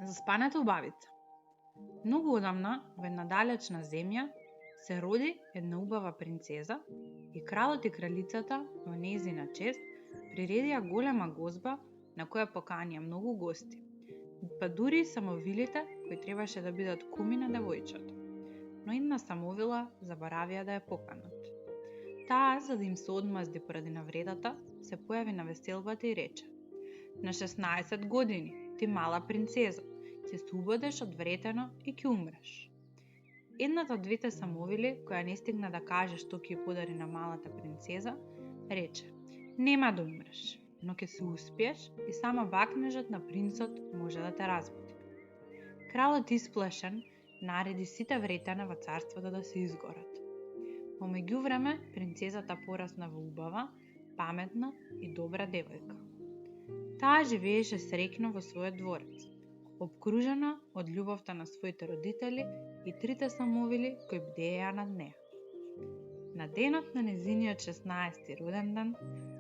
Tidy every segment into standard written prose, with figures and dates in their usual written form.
Заспаната убавица. Многу одамна, во една далечна земја, се роди една убава принцеза и кралот и кралицата во нејзина чест приредија голема гозба на која поканија многу гости, па дури и самовилите кои требаше да бидат куми на девојчето. Но една самовила заборавија да ја поканат. Таа, за да им се одмазди поради навредата, се појави на веселбата и рече: "На 16 години, ти мала принцеза, ќе се убодеш од вретено и ќе умреш." Едната од двете самовили, која не стигна да каже што ќе подари на малата принцеза, рече: "Нема да умреш, но ќе се успиеш и само вакнежот на принцот може да те разбуди." Кралот исплашен нареди сите вретена во царството да се изгорат. Во меѓувреме, принцезата порасна во убава, паметна и добра девојка. Таа живееше среќно во својот дворец, обкружена од љубовта на своите родители и трите самовили кои бдееја над неа. На денот на незиниот 16-ти роден ден,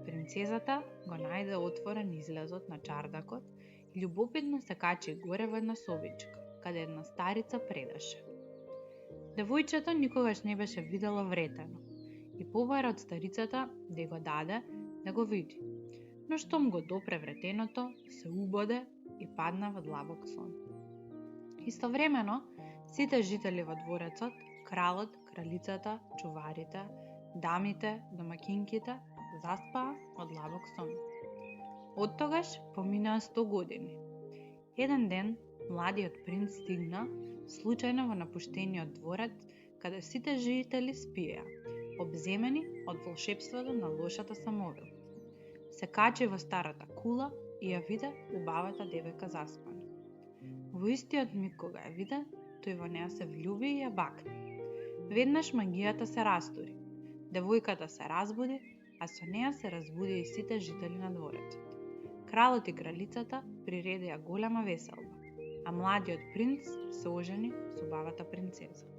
принцезата го најде отворен излезот на чардакот и љубопитно се качи горе во една собичка, каде една старица предаше. Девојчето никогаш не беше видело вретено и побара од старицата да го даде да го види. Но штом го допре вретеното, се убоде и падна во длабок сон. Истовремено, сите жители во дворецот, кралот, кралицата, чуварите, дамите, домакинките, заспаа од длабок сон. Оттогаш поминаа 100 години. Еден ден, младиот принц стигна случајно во напуштениот дворец, каде сите жители спиеа, обземени од волшебството на лошата самовила. Се качи во старата кула и ја виде убавата девојка заспана. Во истиот миг кога ја виде, тој во неа се влюби и ја бакне. Веднаш магијата се растури. Девојката се разбуди, а со неа се разбуди и сите жители на дворецот. Кралот и кралицата приредија голема веселба, а младиот принц се ожени со убавата принцеза.